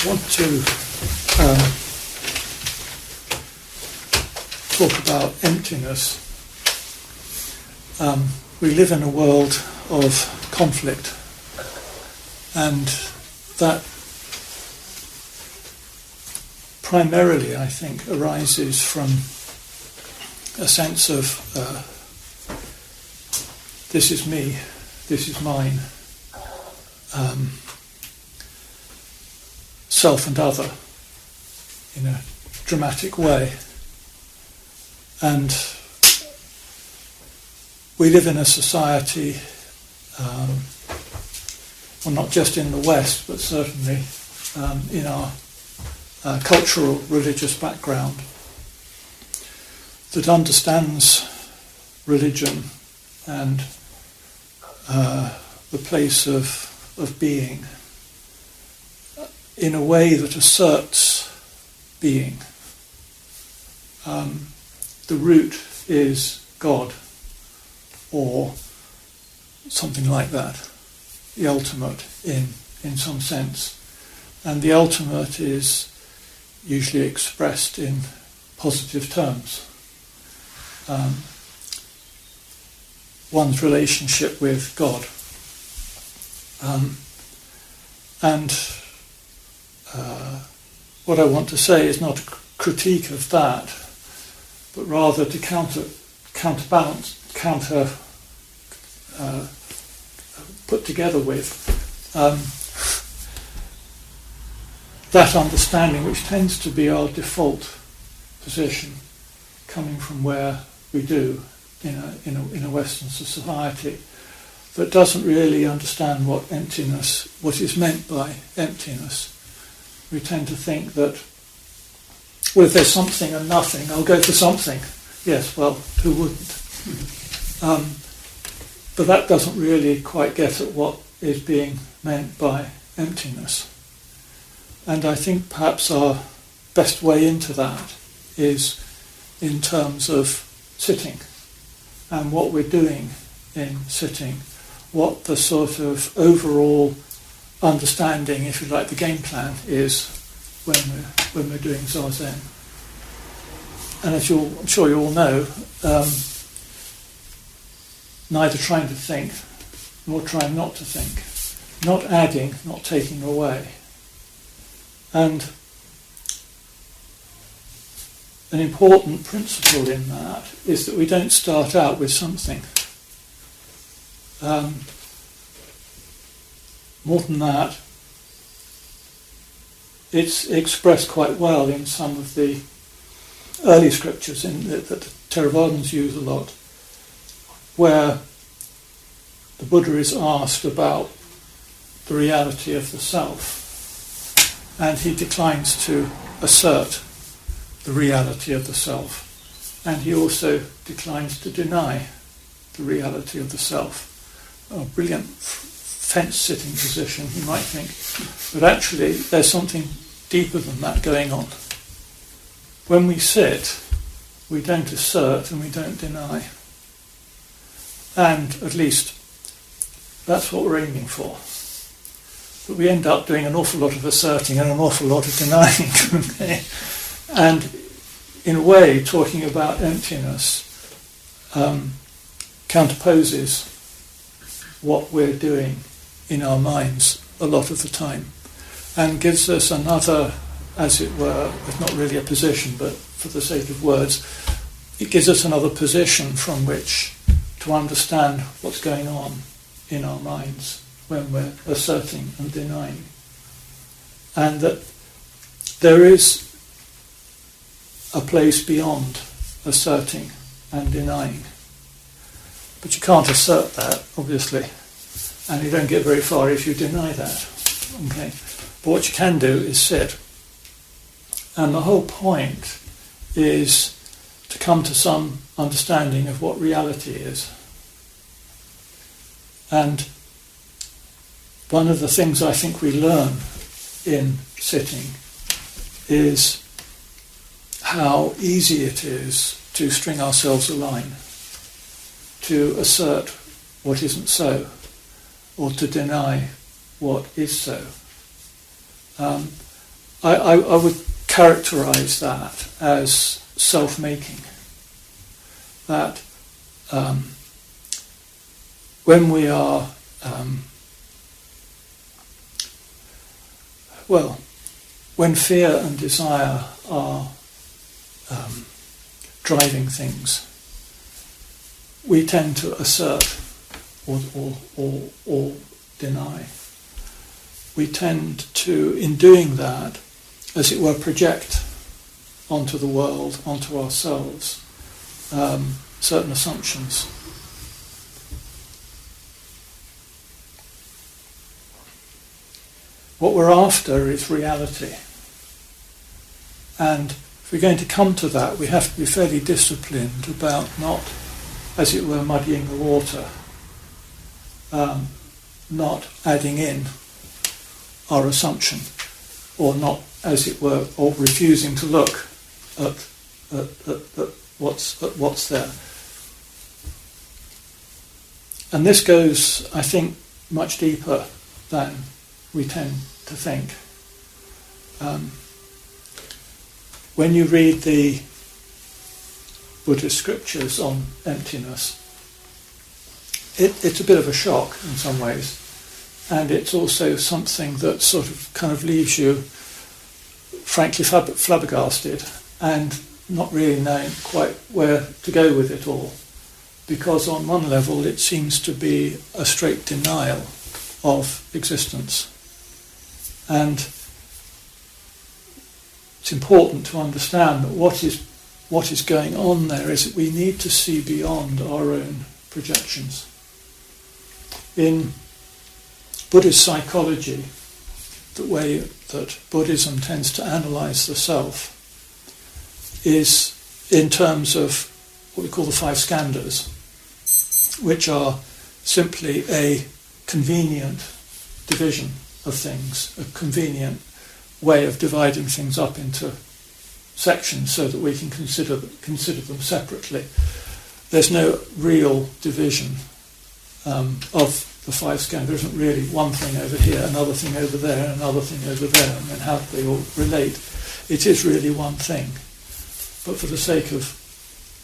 want to talk about emptiness. We live in a world of conflict, and that primarily, I think, arises from a sense of this is me, this is mine, self and other, in a dramatic way. And we live in a society, well, not just in the West, but certainly in our cultural, religious background, that understands religion and the place of being in a way that asserts being. The root is God, or something like that, the ultimate in some sense. And the ultimate is usually expressed in positive terms. One's relationship with God. What I want to say is not a critique of that, but rather to counterbalance, put together with that understanding, which tends to be our default position, coming from where we do in a Western society that doesn't really understand what is meant by emptiness. We tend to think that, well, if there's something and nothing, I'll go for something. Yes, well, who wouldn't? But that doesn't really quite get at what is being meant by emptiness. And I think perhaps our best way into that is in terms of sitting and what we're doing in sitting, what the sort of overall understanding, if you like, the game plan is when we're doing Zazen. And as I'm sure you all know, neither trying to think nor trying not to think, not adding, not taking away. And an important principle in that is that we don't start out with something. More than that, it's expressed quite well in some of the early scriptures that the Theravadins use a lot, where the Buddha is asked about the reality of the self, and he declines to assert the reality of the self, and he also declines to deny the reality of the self. A brilliant fence-sitting position, you might think, but actually there's something deeper than that going on. When we sit, we don't assert and we don't deny. And at least that's what we're aiming for. But we end up doing an awful lot of asserting and an awful lot of denying. Okay? And in a way, talking about emptiness counterposes what we're doing in our minds a lot of the time, and gives us another, as it were, it's not really a position, but for the sake of words, it gives us another position from which to understand what's going on in our minds when we're asserting and denying. And that there is a place beyond asserting and denying. But you can't assert that, obviously, and you don't get very far if you deny that. Okay? But what you can do is sit. And the whole point is to come to some understanding of what reality is. And one of the things I think we learn in sitting is how easy it is to string ourselves a line, to assert what isn't so, or to deny what is so. I would characterize that as self-making. That when we are, when fear and desire are driving things, we tend to assert or deny. We tend to, in doing that, as it were, project onto the world, onto ourselves, certain assumptions. What we're after is reality. And if we're going to come to that, we have to be fairly disciplined about not, as it were, muddying the water, not adding in our assumption, or not, as it were, or refusing to look at what's there. And this goes, I think, much deeper than we tend to think. When you read the Buddhist scriptures on emptiness, it's a bit of a shock in some ways, and it's also something that sort of kind of leaves you frankly flabbergasted and not really knowing quite where to go with it all, because on one level it seems to be a straight denial of existence. And it's important to understand that what is going on there is that we need to see beyond our own projections. In Buddhist psychology, the way that Buddhism tends to analyse the self is in terms of what we call the five skandhas, which are simply a convenient division of things, a convenient way of dividing things up into sections so that we can consider them separately. There's no real division of the five skandhas. There isn't really one thing over here, another thing over there, and another thing over there, and then how do they all relate? It is really one thing. But for the sake of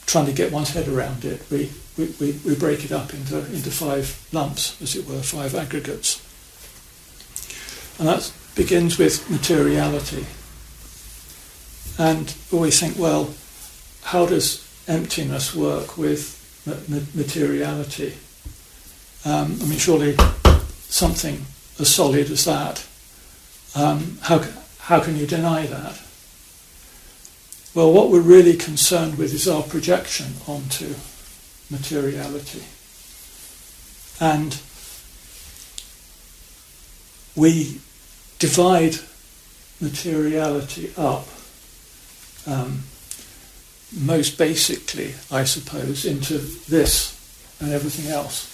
trying to get one's head around it, we break it up into five lumps, as it were, five aggregates. And that begins with materiality. And we always think, well, how does emptiness work with materiality? Surely something as solid as that. How can you deny that? Well, what we're really concerned with is our projection onto materiality. And we divide materiality up, most basically, I suppose, into this and everything else.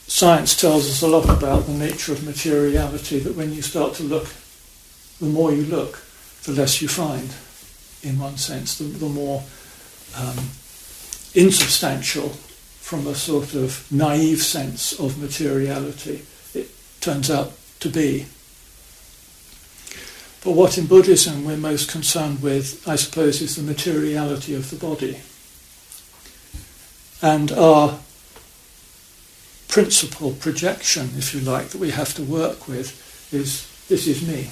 Science tells us a lot about the nature of materiality, that when you start to look, the more you look, the less you find, in one sense, the more insubstantial, from a sort of naive sense of materiality, it turns out to be. But what in Buddhism we're most concerned with, I suppose, is the materiality of the body. And our principal projection, if you like, that we have to work with is, this is me.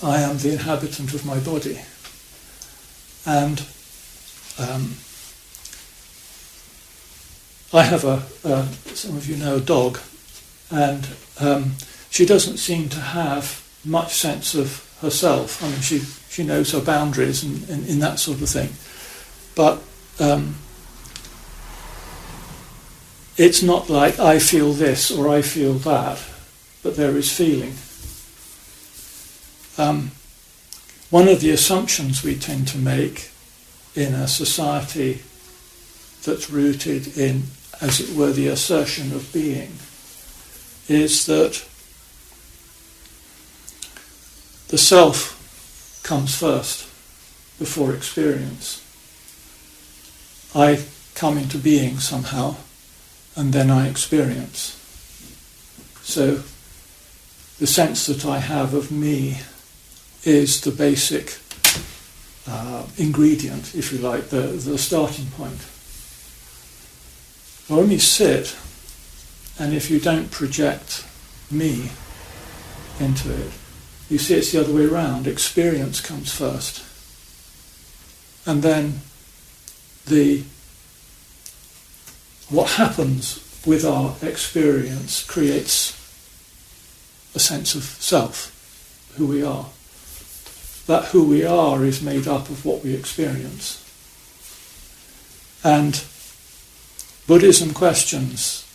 I am the inhabitant of my body. And I have some of you know, a dog, and she doesn't seem to have much sense of herself. I mean, she knows her boundaries and in that sort of thing. But it's not like I feel this or I feel that, but there is feeling. One of the assumptions we tend to make in a society that's rooted in, as it were, the assertion of being, is that the self comes first, before experience. I come into being somehow, and then I experience. So the sense that I have of me is the basic ingredient, if you like, the starting point. I only sit, and if you don't project me into it, you see it's the other way around. Experience comes first. And then what happens with our experience creates a sense of self, who we are. That who we are is made up of what we experience. And Buddhism questions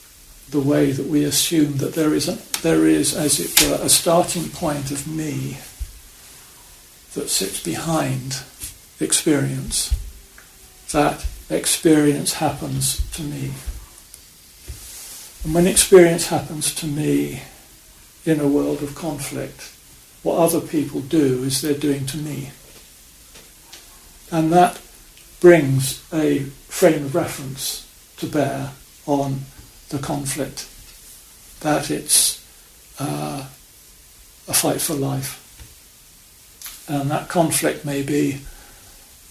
the way that we assume that there is, as it were, a starting point of me that sits behind experience. That experience happens to me. And when experience happens to me in a world of conflict, what other people do is they're doing to me. And that brings a frame of reference to bear on the conflict, that it's a fight for life. And that conflict may be,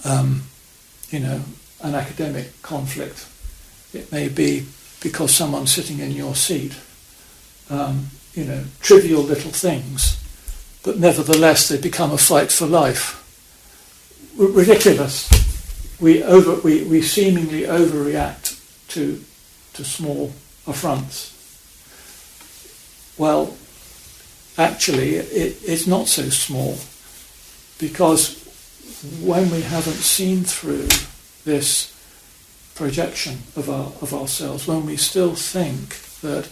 an academic conflict. It may be because someone's sitting in your seat. Trivial little things, but nevertheless they become a fight for life. Ridiculous. We seemingly overreact to small affronts. Well, actually, it's not so small, because when we haven't seen through this projection of ourselves, when we still think that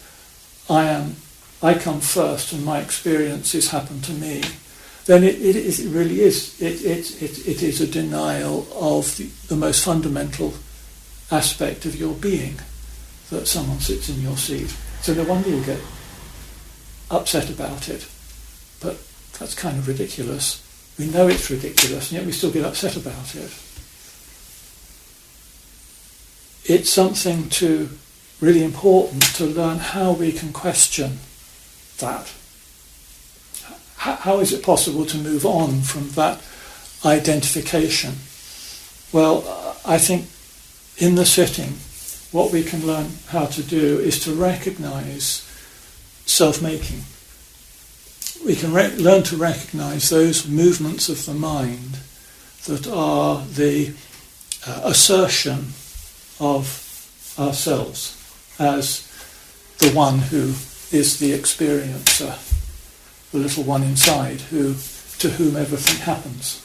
I come first and my experiences happen to me, then it really is. It is a denial of the most fundamental aspect of your being, that someone sits in your seat. So no wonder you get upset about it. But that's kind of ridiculous. We know it's ridiculous, and yet we still get upset about it. It's something really important to learn how we can question that. How is it possible to move on from that identification? Well, I think in the sitting, what we can learn how to do is to recognize self-making. We can learn to recognize those movements of the mind that are the assertion of ourselves as the one who is the experiencer, the little one inside to whom everything happens.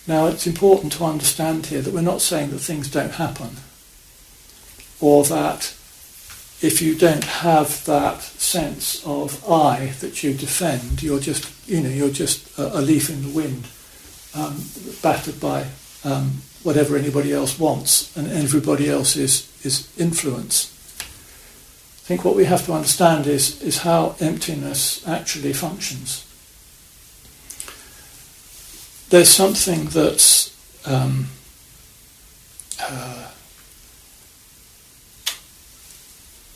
Now, it's important to understand here that we're not saying that things don't happen, or that if you don't have that sense of I that you defend, you're just a leaf in the wind, battered by whatever anybody else wants and everybody else's influence. I think what we have to understand is how emptiness actually functions. There's something that's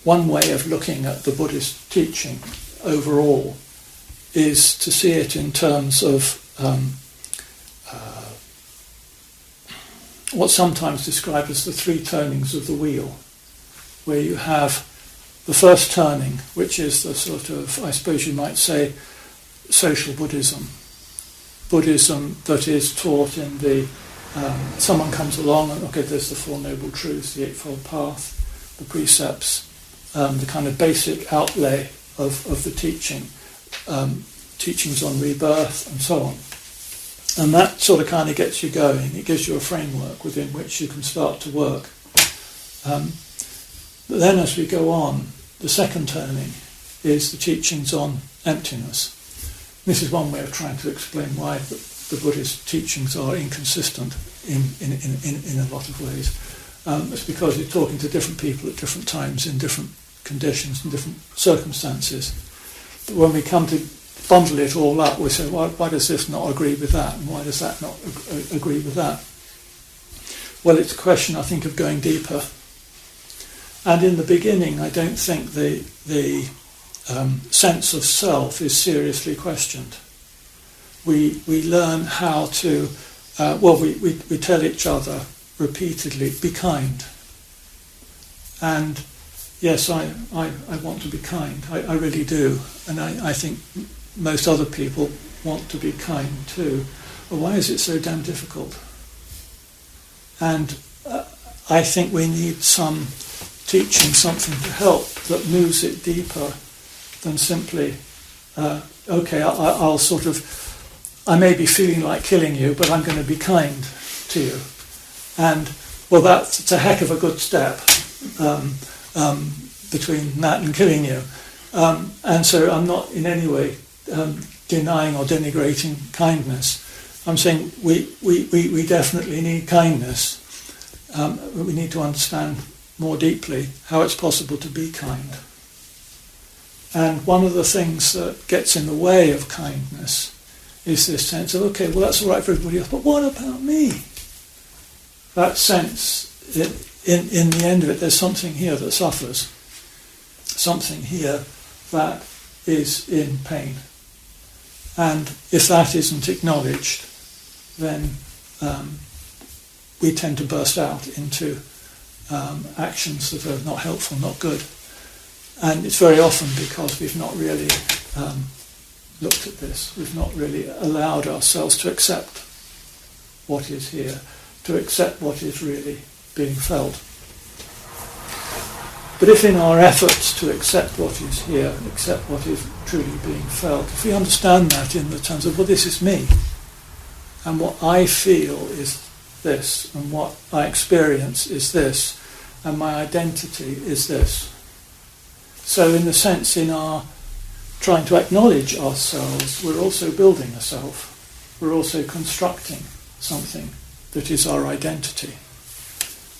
one way of looking at the Buddhist teaching overall is to see it in terms of what's sometimes described as the three turnings of the wheel, where you have the first turning, which is the sort of, I suppose you might say, social Buddhism. Buddhism that is taught in the, someone comes along and, okay, there's the Four Noble Truths, the Eightfold Path, the precepts, the kind of basic outlay of the teaching, teachings on rebirth and so on. And that sort of kind of gets you going. It gives you a framework within which you can start to work. But then as we go on, the second turning is the teachings on emptiness. This is one way of trying to explain why the Buddhist teachings are inconsistent in a lot of ways. It's because you're talking to different people at different times in different conditions and different circumstances. But when we come to bundle it all up, we say, why does this not agree with that, and why does that not agree with that? Well, it's a question, I think, of going deeper. And in the beginning, I don't think the sense of self is seriously questioned. We learn how to, we tell each other repeatedly, be kind. And yes, I want to be kind. I really do. And I think most other people want to be kind too. But why is it so damn difficult? And I think we need some teaching, something to help that moves it deeper than simply, I may be feeling like killing you, but I'm going to be kind to you. And, well, that's a heck of a good step between that and killing you. And so I'm not in any way denying or denigrating kindness. I'm saying we definitely need kindness. We need to understand more deeply how it's possible to be kind. And one of the things that gets in the way of kindness is this sense of, okay, well, that's all right for everybody else, but what about me? That sense, in the end of it, there's something here that suffers, something here that is in pain. And if that isn't acknowledged, then we tend to burst out into actions that are not helpful, not good. And it's very often because we've not really looked at this. We've not really allowed ourselves to accept what is here, to accept what is really being felt. But if in our efforts to accept what is here, accept what is truly being felt, if we understand that in the terms of, well, this is me, and what I feel is this, and what I experience is this, and my identity is this. So in the sense, in our trying to acknowledge ourselves, we're also building a self. We're also constructing something that is our identity.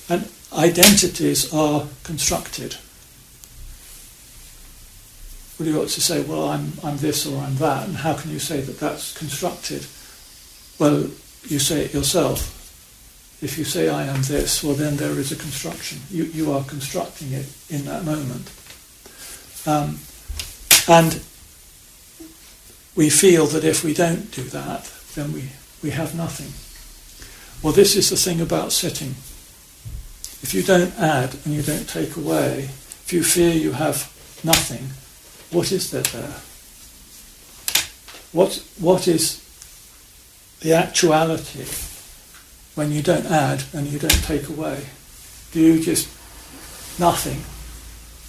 And identities are constructed. Well, you ought to say, well, I'm this or I'm that, and how can you say that that's constructed? Well, you say it yourself. If you say I am this, well then there is a construction. You are constructing it in that moment. And we feel that if we don't do that, then we have nothing. Well, this is the thing about sitting. If you don't add and you don't take away, if you fear you have nothing, what is there? What is the actuality when you don't add and you don't take away? Do you just nothing?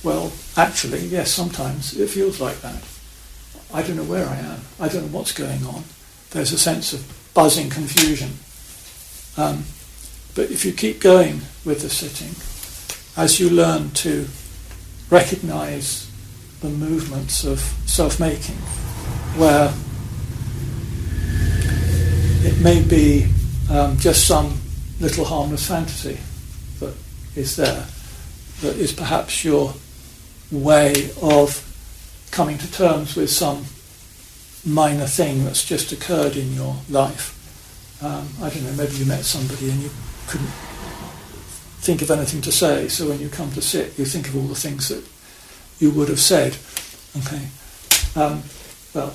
Well, actually, yes, sometimes it feels like that. I don't know where I am. I don't know what's going on. There's a sense of buzzing confusion. But if you keep going with the sitting, as you learn to recognize the movements of self-making, where it may be just some little harmless fantasy that is there, that is perhaps your way of coming to terms with some minor thing that's just occurred in your life. I don't know, maybe you met somebody and you couldn't think of anything to say, so when you come to sit, you think of all the things that you would have said. Okay. Well,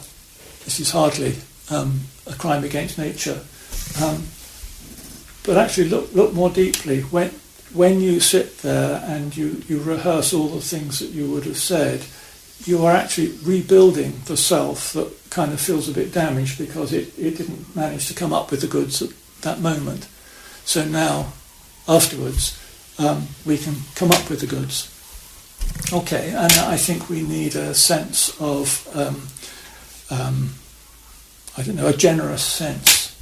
this is hardly a crime against nature. But actually look more deeply. When you sit there and you rehearse all the things that you would have said, you are actually rebuilding the self that kind of feels a bit damaged because it didn't manage to come up with the goods at that moment. So now, afterwards, we can come up with the goods. Okay, and I think we need a sense of, a generous sense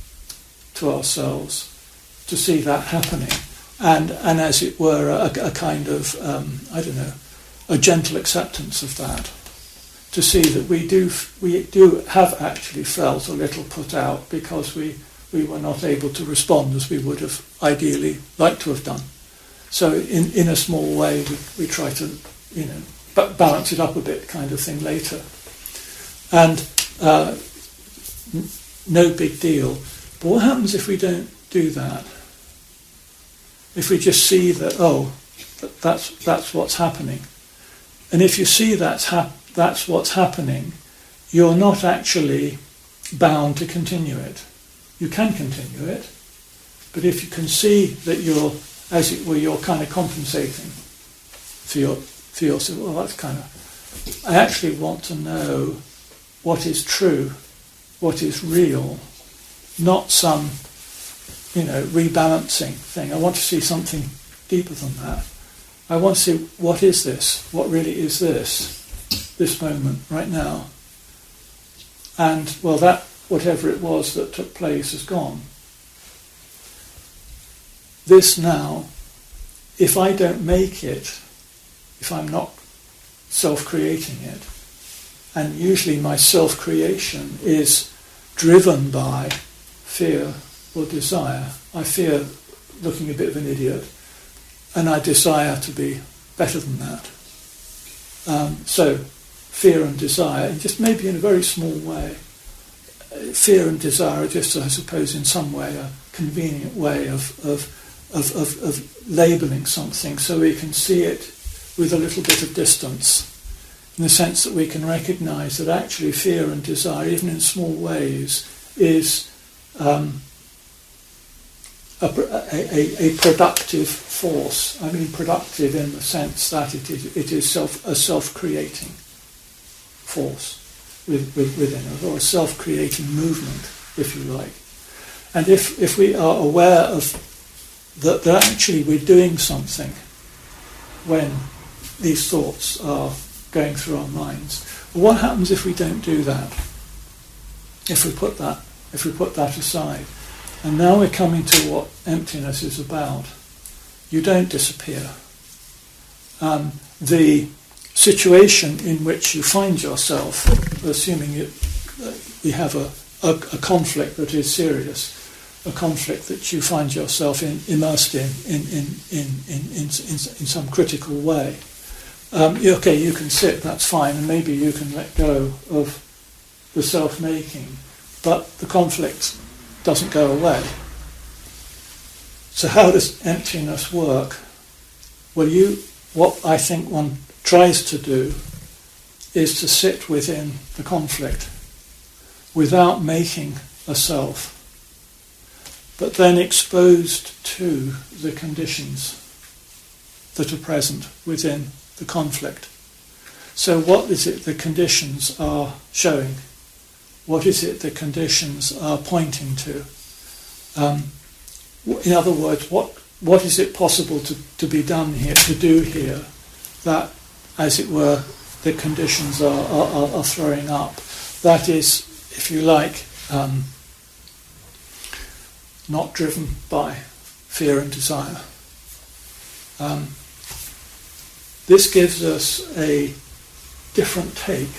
to ourselves to see that happening. And as it were, a kind of, a gentle acceptance of that, to see that we do have actually felt a little put out because we were not able to respond as we would have ideally liked to have done. So in a small way, we try to, balance it up a bit kind of thing later. And no big deal. But what happens if we don't do that? If we just see that, that's what's happening. And if you see that's what's happening, you're not actually bound to continue it. You can continue it, but if you can see that you're, as it were, you're kind of compensating for yourself, well, that's kind of, I actually want to know what is true, what is real, not some, rebalancing thing. I want to see something deeper than that. I want to see, what is this? What really is this moment right now? And, well, that, whatever it was that took place has gone. This now, if I don't make it, if I'm not self-creating it, and usually my self-creation is driven by fear or desire. I fear looking a bit of an idiot, and I desire to be better than that. So, fear and desire, just maybe in a very small way. Fear and desire are just, I suppose, in some way, a convenient way of labelling something so we can see it with a little bit of distance, in the sense that we can recognise that actually fear and desire, even in small ways, is a productive force. I mean productive in the sense that it is a self-creating force within us, or a self-creating movement, if you like. And if we are aware of that actually we're doing something when these thoughts are going through our minds, well, what happens if we don't do that? If we put that aside? And now we're coming to what emptiness is about. You don't disappear. The situation in which you find yourself, assuming you have a conflict that is serious, a conflict that you find yourself immersed in some critical way. Okay, you can sit, that's fine, and maybe you can let go of the self-making, but the conflict doesn't go away. So how does emptiness work? Well, what I think one tries to do is to sit within the conflict without making a self, but then exposed to the conditions that are present within the conflict. So what is it the conditions are showing? What is it the conditions are pointing to? In other words, what is it possible to be done here, to do here, that, as it were, the conditions are throwing up? That is, if you like, not driven by fear and desire. This gives us a different take,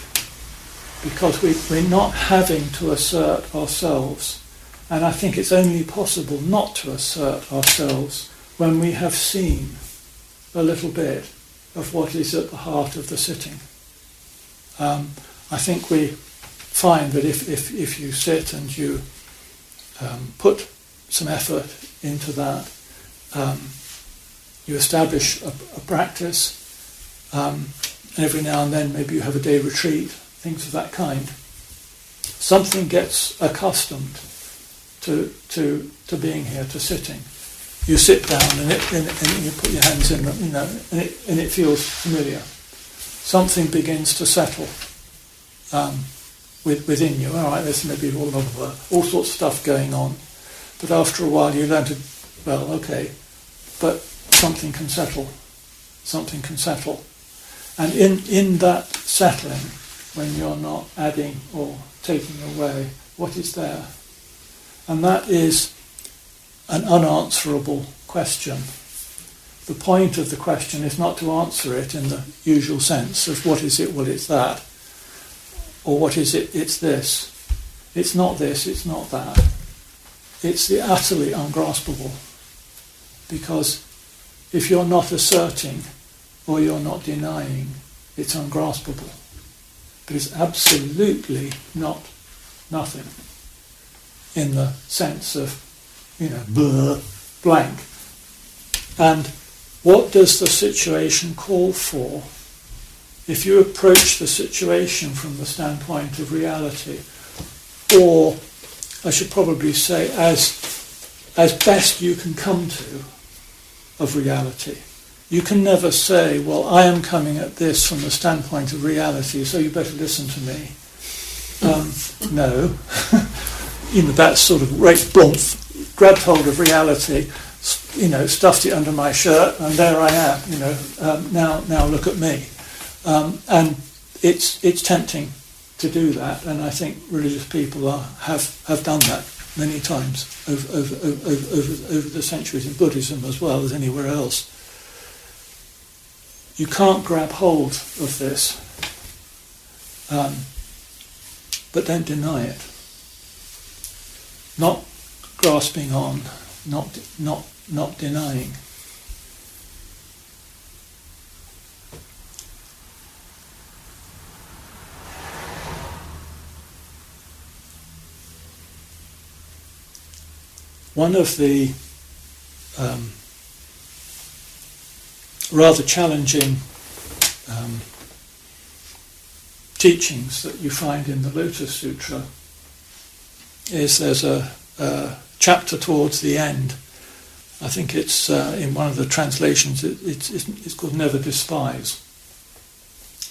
because we're not having to assert ourselves, and I think it's only possible not to assert ourselves when we have seen a little bit of what is at the heart of the sitting. I think we find that if you sit and you put some effort into that, you establish a practice, and every now and then maybe you have a day retreat, things of that kind. Something gets accustomed to being here, to sitting. You sit down and you put your hands in them, and it feels familiar. Something begins to settle within you. All right, there's maybe all sorts of stuff going on, but after a while you learn to, well, okay, but something can settle. Something can settle. And in that settling, when you're not adding or taking away, what is there? And that is an unanswerable question. The point of the question is not to answer it in the usual sense of what is it, well, it's that. Or what is it, it's this. It's not this, it's not that. It's the utterly ungraspable. Because if you're not asserting or you're not denying, it's ungraspable. But it's absolutely not nothing in the sense of, blank. And what does the situation call for? If you approach the situation from the standpoint of reality, or I should probably say as best you can come to of reality. You can never say, well, I am coming at this from the standpoint of reality, so you better listen to me. No. That sort of great blumph, grabbed hold of reality, stuffed it under my shirt, and there I am, now look at me. And it's tempting to do that, and I think religious people have done that many times over the centuries in Buddhism as well as anywhere else. You can't grab hold of this, but don't deny it. Not grasping on, not denying. One of the rather challenging teachings that you find in the Lotus Sutra is there's a chapter towards the end. I think it's in one of the translations. It's called "Never Despise,"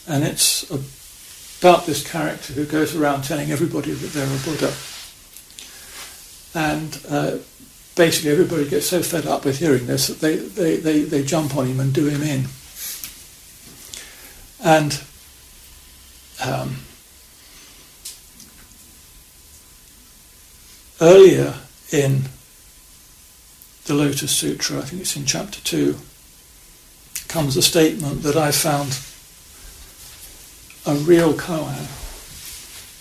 and it's about this character who goes around telling everybody that they're a Buddha, and basically everybody gets so fed up with hearing this that they jump on him and do him in. And earlier in the Lotus Sutra, I think it's in chapter 2, comes a statement that I found a real koan,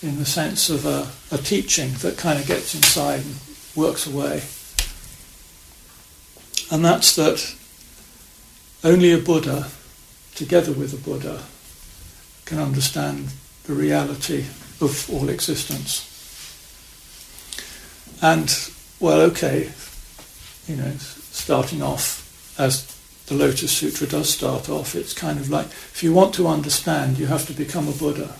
in the sense of a teaching that kind of gets inside and works away. And that's that only a Buddha, together with a Buddha, can understand the reality of all existence. And, well, okay, starting off as the Lotus Sutra does start off, it's kind of like, if you want to understand, you have to become a Buddha.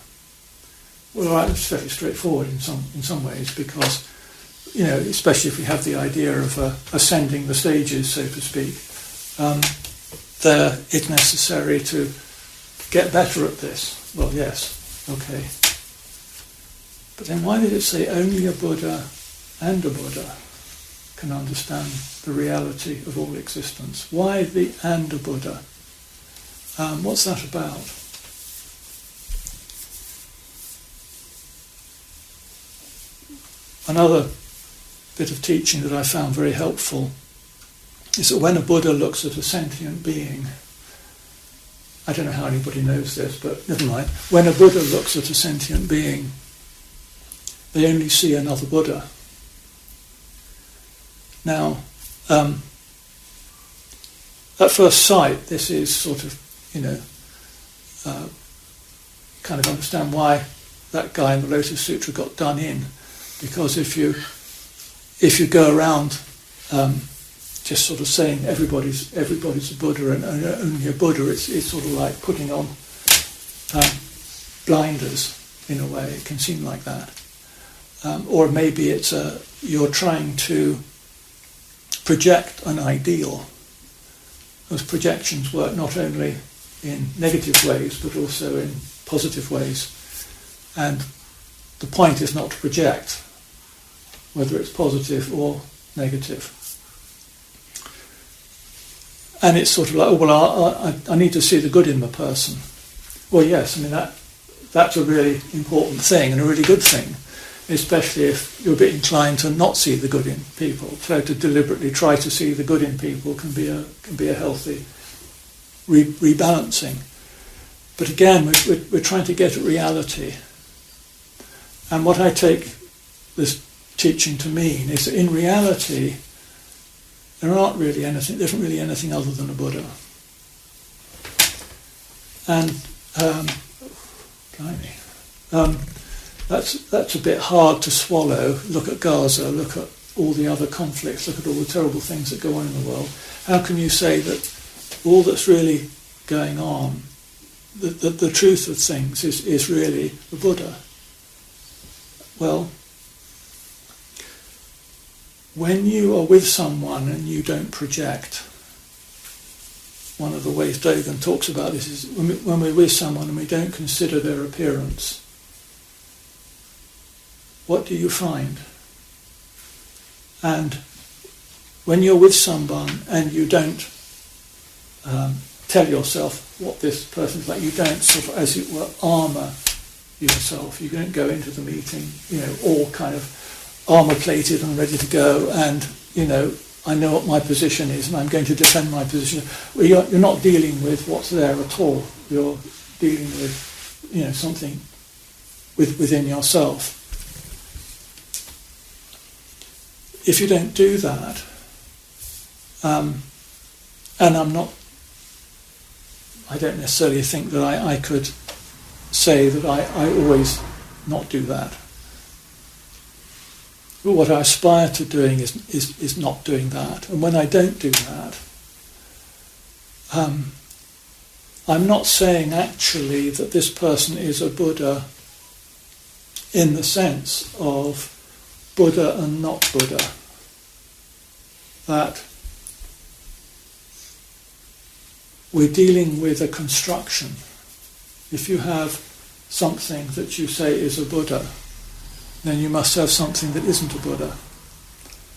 Well, right, it's fairly straightforward in some ways, because especially if we have the idea of ascending the stages, so to speak, there it's necessary to get better at this. Well, yes, okay. But then why did it say only a Buddha and a Buddha can understand the reality of all existence? Why the and a Buddha? What's that about? Another bit of teaching that I found very helpful is that when a Buddha looks at a sentient being, I don't know how anybody knows this, but never mind. When a Buddha looks at a sentient being, they only see another Buddha. Now, at first sight, this is sort of, kind of understand why that guy in the Lotus Sutra got done in. Because if you go around just sort of saying everybody's a Buddha and only a Buddha, it's sort of like putting on blinders in a way. It can seem like that, or maybe it's you're trying to project an ideal. Those projections work not only in negative ways but also in positive ways, and the point is not to project, whether it's positive or negative. And it's sort of like, oh, well, I need to see the good in the person. Well, yes, I mean, that's a really important thing and a really good thing, especially if you're a bit inclined to not see the good in people. So to deliberately try to see the good in people can be a healthy rebalancing. But again, we're trying to get at reality. And what I take this teaching to mean is that in reality, there isn't really anything other than a Buddha. And that's a bit hard to swallow. Look at Gaza, look at all the other conflicts, look at all the terrible things that go on in the world. How can you say that all that's really going on, the truth of things is really the Buddha. Well, when you are with someone and you don't project, one of the ways Dogen talks about this is when we're with someone and we don't consider their appearance, what do you find? And when you're with someone and you don't tell yourself what this person's like, you don't sort of, as it were, armour yourself. You don't go into the meeting, all kind of armour-plated and ready to go, and, I know what my position is and I'm going to defend my position. Well, you're not dealing with what's there at all. You're dealing with, something within yourself. If you don't do that, and I don't necessarily think that I could say that I always not do that. But what I aspire to doing is not doing that. And when I don't do that, I'm not saying actually that this person is a Buddha in the sense of Buddha and not Buddha. That we're dealing with a construction. If you have something that you say is a Buddha, then you must have something that isn't a Buddha.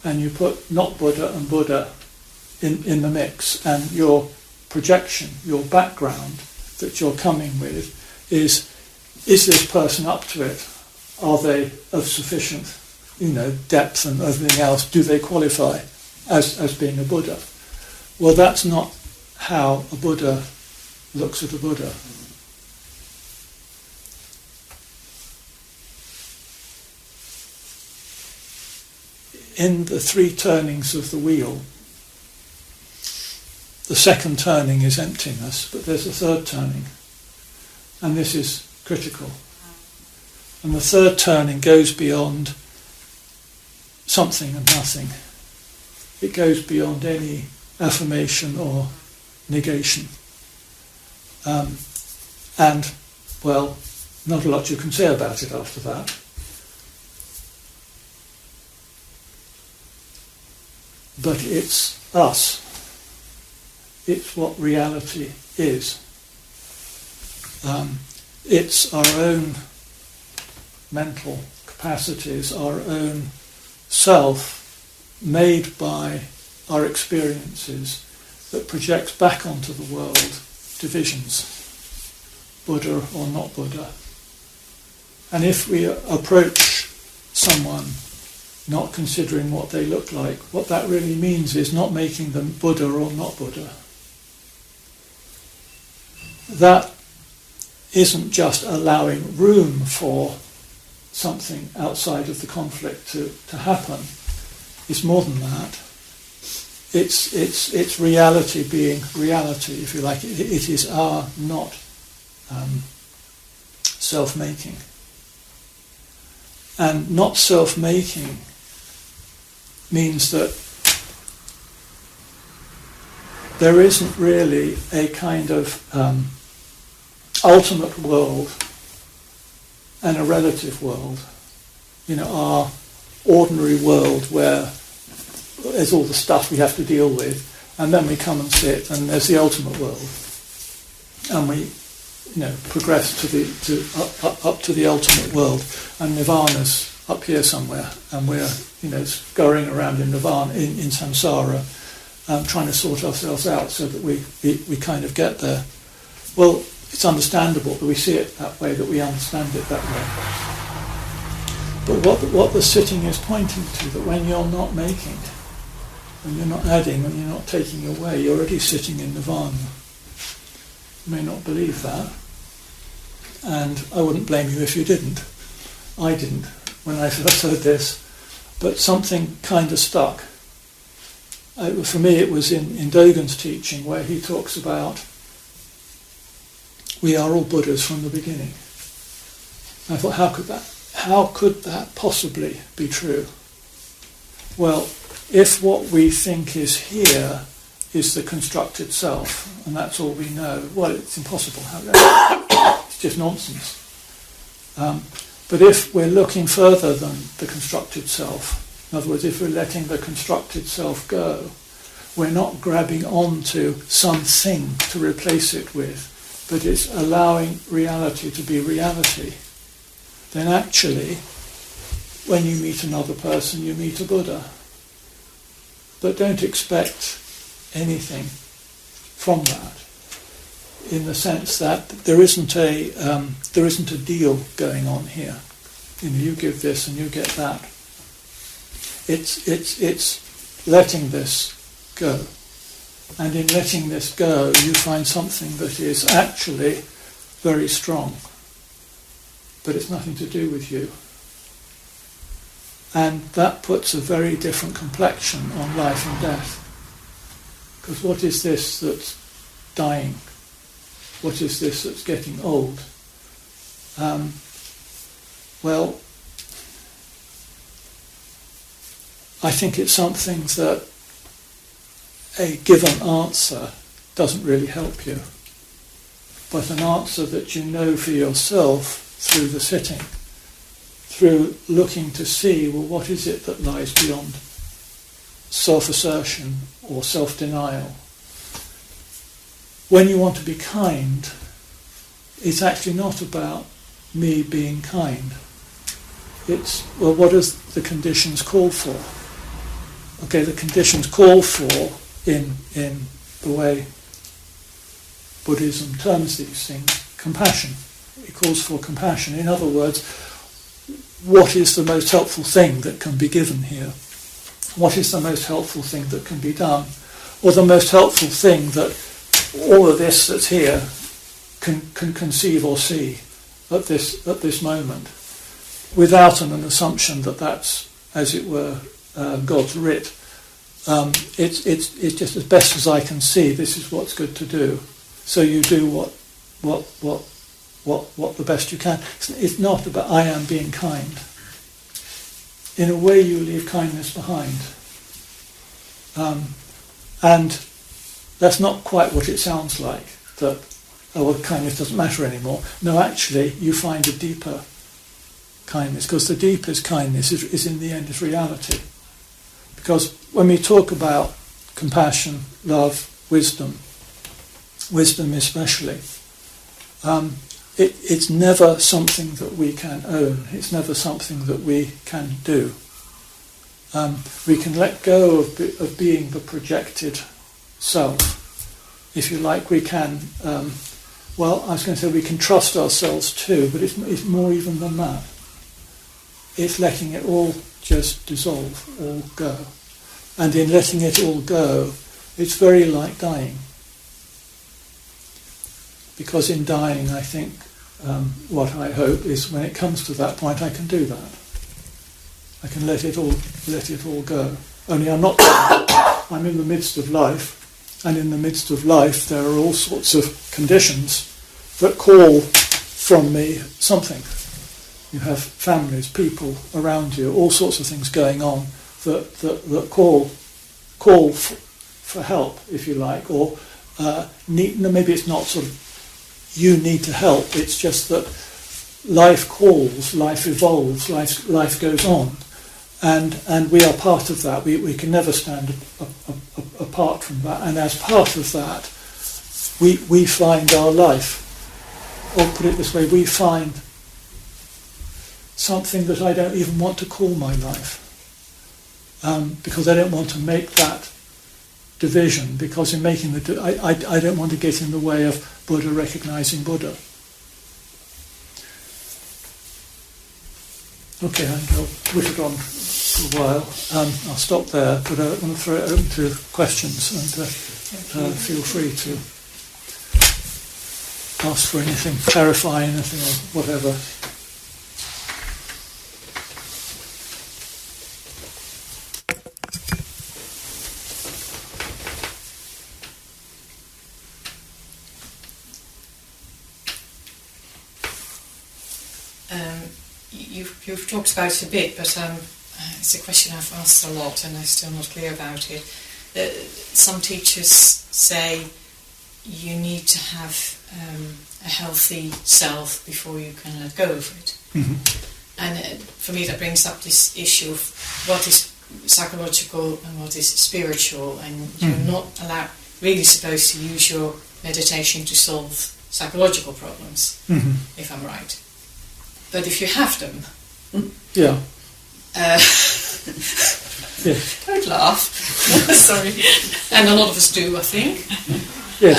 And you put not Buddha and Buddha in the mix, and your projection, your background that you're coming with is this person up to it? Are they of sufficient, depth and everything else? Do they qualify as being a Buddha? Well, that's not how a Buddha looks at a Buddha. In the 3 turnings of the wheel, the second turning is emptiness, but there's a third turning, and this is critical. And the third turning goes beyond something and nothing. It goes beyond any affirmation or negation. And, well, not a lot you can say about it after that. But it's us. It's what reality is. It's our own mental capacities, our own self, made by our experiences, that projects back onto the world divisions, Buddha or not Buddha. And if we approach someone not considering what they look like, what that really means is not making them Buddha or not Buddha. That isn't just allowing room for something outside of the conflict to happen. It's more than that. It's reality being reality, if you like. It is our not self-making. And not self-making means that there isn't really a kind of ultimate world and a relative world. Our ordinary world where there's all the stuff we have to deal with, and then we come and sit, and there's the ultimate world, and we, progress up to the ultimate world, and Nirvana's up here somewhere, and we're, scurrying around in Nirvana, in samsara, trying to sort ourselves out so that we kind of get there. Well, it's understandable that we see it that way, that we understand it that way. But what the sitting is pointing to, that when you're not making, when you're not adding, when you're not taking away, you're already sitting in nirvana. You may not believe that, and I wouldn't blame you if you didn't. I didn't when I first heard this, but something kind of stuck. For me it was in Dogen's teaching, where he talks about we are all Buddhas from the beginning. And I thought, how could that possibly be true? Well, if what we think is here is the constructed self, and that's all we know. Well, it's impossible. It's just nonsense. But if we're looking further than the constructed self, in other words, if we're letting the constructed self go, we're not grabbing onto something to replace it with, but it's allowing reality to be reality, then actually, when you meet another person, you meet a Buddha. But don't expect anything from that, in the sense that there isn't a deal going on here. You give this and you get that. It's letting this go, and in letting this go, you find something that is actually very strong, but it's nothing to do with you. And that puts a very different complexion on life and death. Because what is this that's dying? What is this that's getting old? Well, I think it's something that a given answer doesn't really help you. But an answer that you know for yourself through the sitting, through looking to see, well, what is it that lies beyond self-assertion or self-denial? When you want to be kind, it's actually not about me being kind. It's, well, what does the conditions call for? Okay, the conditions call for, in the way Buddhism terms these things, compassion. It calls for compassion. In other words, what is the most helpful thing that can be given here? What is the most helpful thing that can be done? Or the most helpful thing that all of this that's here can conceive or see at this moment, without an assumption that that's, as it were, God's writ. It's just as best as I can see. This is what's good to do. So you do what the best you can. It's not about I am being kind. In a way, you leave kindness behind, and that's not quite what it sounds like. That kindness doesn't matter anymore. No, actually, you find a deeper kindness, because the deepest kindness is in the end is reality. Because when we talk about compassion, love, wisdom especially, it's never something that we can own. It's never something that we can do. We can let go of being the projected self. If you like, we can, I was going to say we can trust ourselves too, but it's more even than that. It's letting it all just dissolve, all go. And in letting it all go, it's very like dying. Because in dying, I think, what I hope is when it comes to that point, I can do that. I can let it all go. Only I'm not dying. I'm in the midst of life, and in the midst of life, there are all sorts of conditions that call from me something. You have families, people around you, all sorts of things going on that call for help, if you like, or maybe it's not sort of you need to help. It's just that life calls, life evolves, life goes on, and we are part of that. We can never stand apart from that, and as part of that, we find our life. Or put it this way, we find something that I don't even want to call my life, because I don't want to make that division, because in making I don't want to get in the way of Buddha recognizing Buddha. Okay, I think I'll push it on for a while. I'll stop there, but I want to throw it open to questions, and feel free to ask for anything, clarify anything, or whatever. You've talked about it a bit, but it's a question I've asked a lot and I'm still not clear about it. some teachers say you need to have a healthy self before you can let go of it. Mm-hmm. And for me that brings up this issue of what is psychological and what is spiritual, and you're not really supposed to use your meditation to solve psychological problems, if I'm right. But if you have them, yeah. Don't laugh. Sorry. And a lot of us do, I think. Yes.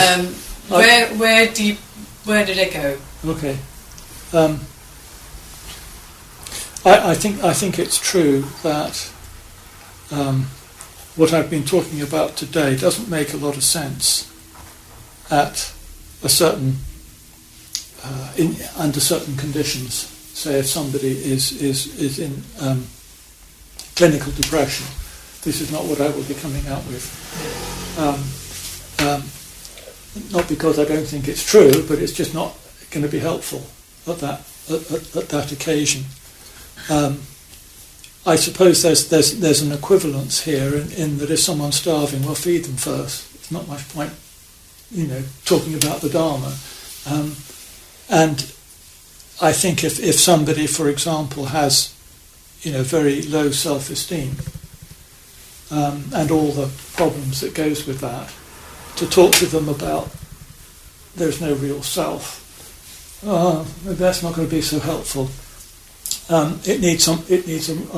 Where did they go? Okay. I think it's true that what I've been talking about today doesn't make a lot of sense at a certain under certain conditions. Say if somebody is in clinical depression, this is not what I will be coming out with. Not because I don't think it's true, but it's just not going to be helpful at that occasion. I suppose there's an equivalence here in that if someone's starving, well, feed them first. It's not much point, talking about the Dharma. And I think if somebody, for example, has, very low self-esteem and all the problems that goes with that, to talk to them about there's no real self, maybe that's not going to be so helpful. It needs a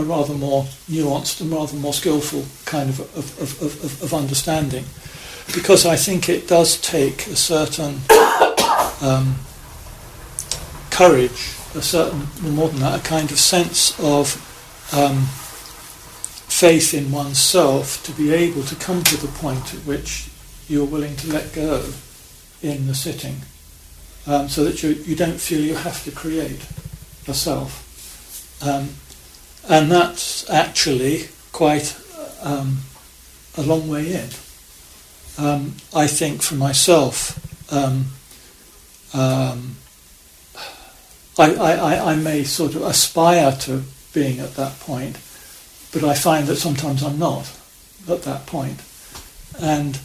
rather more nuanced and rather more skillful kind of understanding, because I think it does take a certain courage, more than that, a kind of sense of faith in oneself to be able to come to the point at which you're willing to let go in the sitting, so that you don't feel you have to create a self. And that's actually quite a long way in. I think for myself, I may sort of aspire to being at that point, but I find that sometimes I'm not at that point. And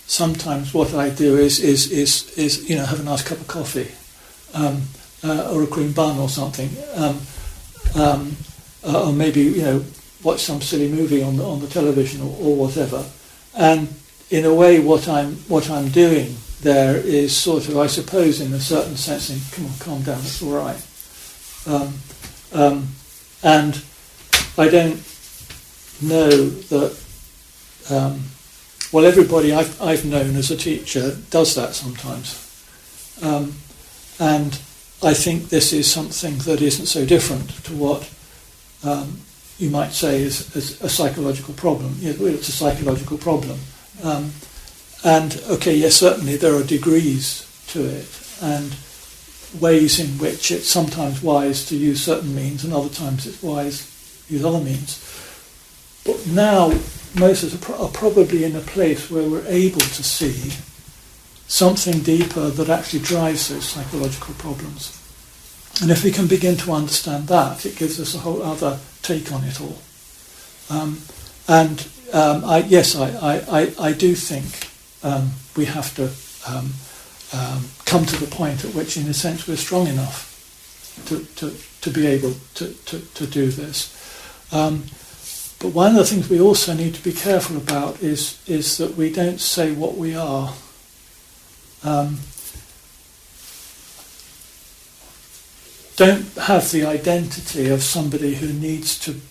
sometimes what I do is have a nice cup of coffee. Or a cream bun or something, or maybe watch some silly movie on the television or whatever. And in a way, what I'm doing there is sort of, I suppose, in a certain sense, saying, "Come on, calm down, it's all right." And I don't know that. Well, everybody I've known as a teacher does that sometimes. And I think this is something that isn't so different to what you might say is a psychological problem. It's a psychological problem. And, okay, yes, certainly there are degrees to it and ways in which it's sometimes wise to use certain means and other times it's wise to use other means. But now most of us are probably in a place where we're able to see something deeper that actually drives those psychological problems. And if we can begin to understand that, it gives us a whole other take on it all. I do think we have to come to the point at which, in a sense, we're strong enough to be able to do this. But one of the things we also need to be careful about is that we don't say what we are. Don't have the identity of somebody who needs to,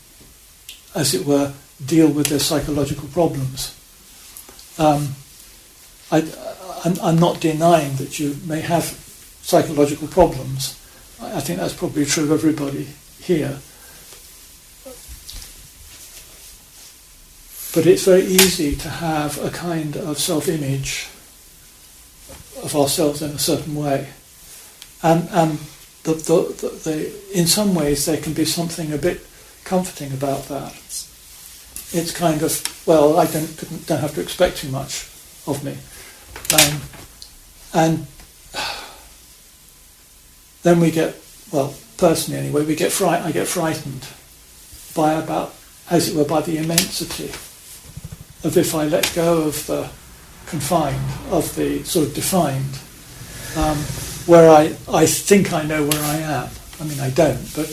as it were, deal with their psychological problems. I'm not denying that you may have psychological problems. I think that's probably true of everybody here. But it's very easy to have a kind of self-image of ourselves in a certain way. And in some ways there can be something a bit comforting about that. It's kind of, well, I don't have to expect too much of me. And then we get, well, personally anyway, I get frightened by about as it were, by the immensity of if I let go of the confined, of the sort of defined, where I think I know where I am. I mean, I don't, but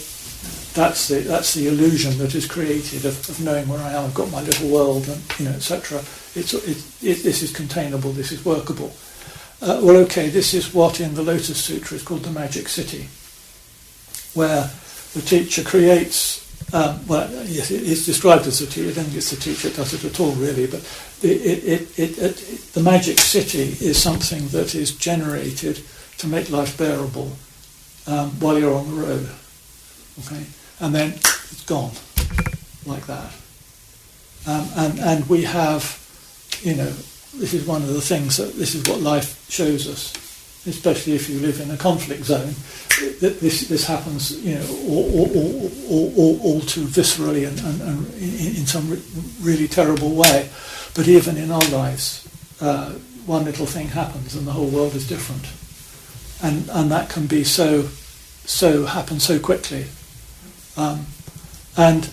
that's the illusion that is created of knowing where I am. I've got my little world, and etc. This is containable. This is workable. Well, okay. This is what in the Lotus Sutra is called the magic city, where the teacher creates. Yes, it's described as the teacher. I don't think it's the teacher that does it at all, really. But the magic city is something that is generated to make life bearable while you're on the road. Okay, and then it's gone like that. And we have, this is one of the things this is what life shows us, especially if you live in a conflict zone. That this happens, all too viscerally and in some really terrible way. But even in our lives, one little thing happens and the whole world is different, and that can be so happen so quickly, and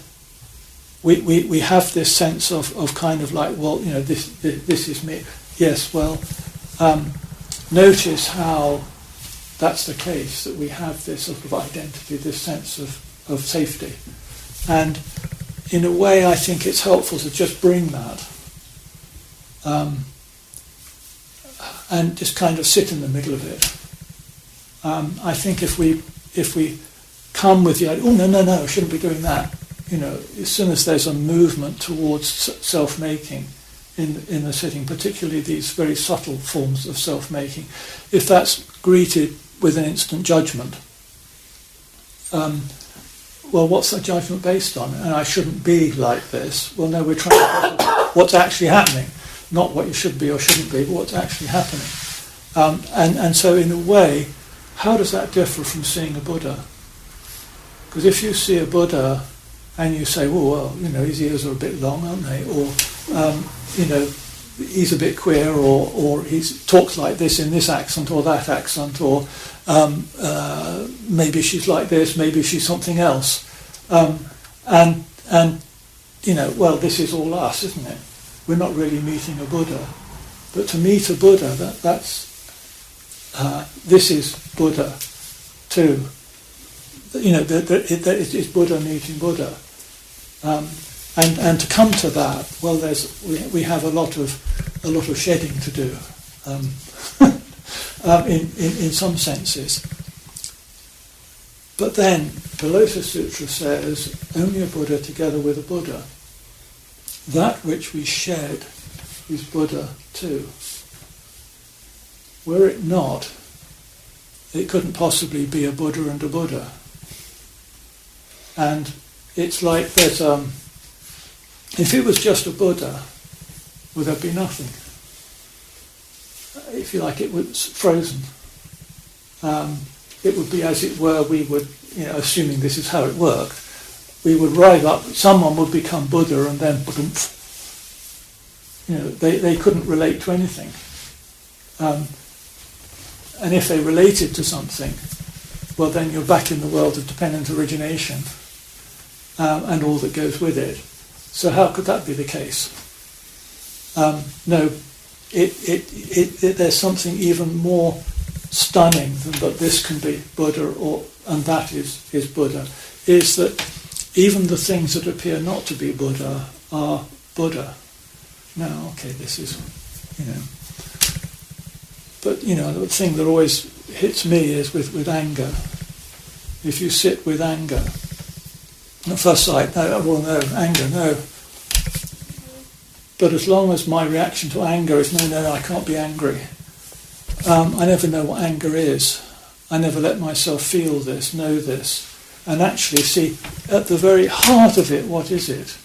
we have this sense of kind of like, well, this is me. Yes, well, notice how. That's the case, that we have this sort of identity, this sense of safety. And in a way, I think it's helpful to just bring that and just kind of sit in the middle of it. I think if we come with the idea, oh, no, I shouldn't be doing that, as soon as there's a movement towards self-making in the sitting, particularly these very subtle forms of self-making, if that's greeted with an instant judgment. Well, what's that judgment based on? And I shouldn't be like this. Well, no, we're trying to what's actually happening, not what you should be or shouldn't be, but what's actually happening. And so, in a way, how does that differ from seeing a Buddha? Because if you see a Buddha and you say, well, his ears are a bit long, aren't they? Or, he's a bit queer, or he talks like this in this accent or that accent, or maybe she's like this, maybe she's something else, and well, this is all us, isn't it? We're not really meeting a Buddha, but to meet a Buddha, that's this is Buddha too. It's Buddha meeting Buddha. And to come to that, well, we have a lot of shedding to do, in some senses. But then the Lotus Sutra says, only a Buddha together with a Buddha. That which we shed is Buddha too. Were it not, it couldn't possibly be a Buddha and a Buddha. And it's like there's if it was just a Buddha, would there be nothing? If you like, it was frozen. It would be, as it were, we would, assuming this is how it worked, we would rise up, someone would become Buddha, and then, they couldn't relate to anything. And if they related to something, well, then you're back in the world of dependent origination and all that goes with it. So how could that be the case? No, there's something even more stunning than that this can be Buddha and that is Buddha, is that even the things that appear not to be Buddha are Buddha. Now, okay, this is, but, the thing that always hits me is with anger. If you sit with anger, at first sight, anger, no. But as long as my reaction to anger is, no, I can't be angry, I never know what anger is. I never let myself feel this, know this, and actually see, at the very heart of it, what is it?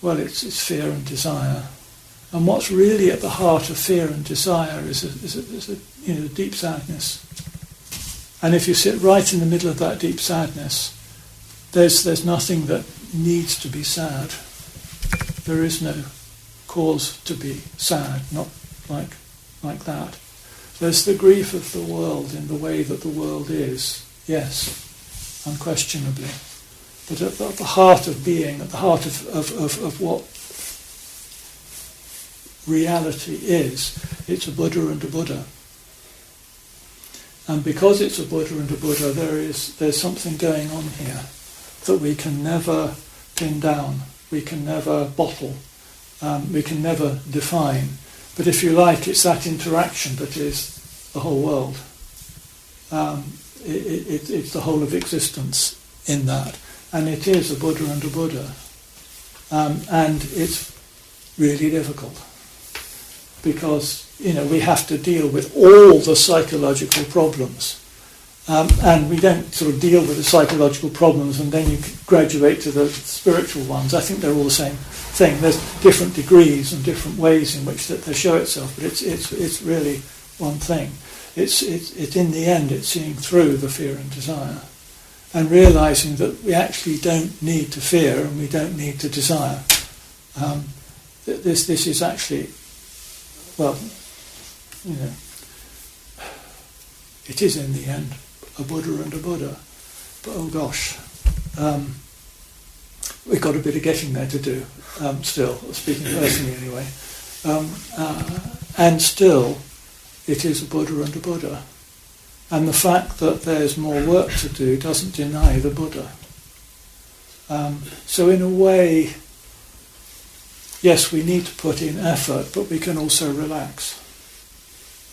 Well, it's fear and desire. And what's really at the heart of fear and desire is a deep sadness. And if you sit right in the middle of that deep sadness, there's nothing that needs to be sad. There is no cause to be sad, not like that. There's the grief of the world in the way that the world is, yes, unquestionably. But at the heart of being, at the heart of what reality is, it's a Buddha and a Buddha. And because it's a Buddha and a Buddha, there's something going on here that we can never pin down, we can never bottle, we can never define. But if you like, it's that interaction that is the whole world. It's the whole of existence in that. And it is a Buddha and a Buddha. And it's really difficult. Because, we have to deal with all the psychological problems. And we don't sort of deal with the psychological problems and then you graduate to the spiritual ones. I think they're all the same thing. There's different degrees and different ways in which that they show itself, but it's really one thing. It's in the end, it's seeing through the fear and desire and realizing that we actually don't need to fear and we don't need to desire. This is actually, well, it is in the end a Buddha and a Buddha. But oh gosh, we've got a bit of getting there to do, still, speaking personally anyway. And still, it is a Buddha and a Buddha. And the fact that there's more work to do doesn't deny the Buddha. So in a way, yes, we need to put in effort, but we can also relax.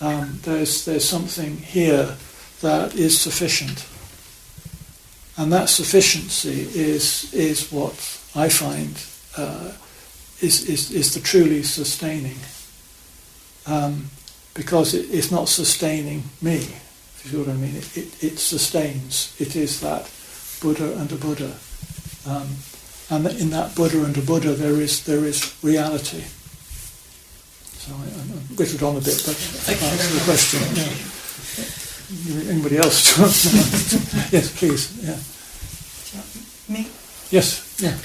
There's something here that is sufficient. And that sufficiency is what I find is the truly sustaining. Because it's not sustaining me, if you see what I mean. It sustains. It is that Buddha and a Buddha. And in that Buddha and a Buddha there is reality. So I whittled on a bit, but to answer the question. Yeah. Anybody else? Yes, please. Yeah. Me? Yes. Yeah.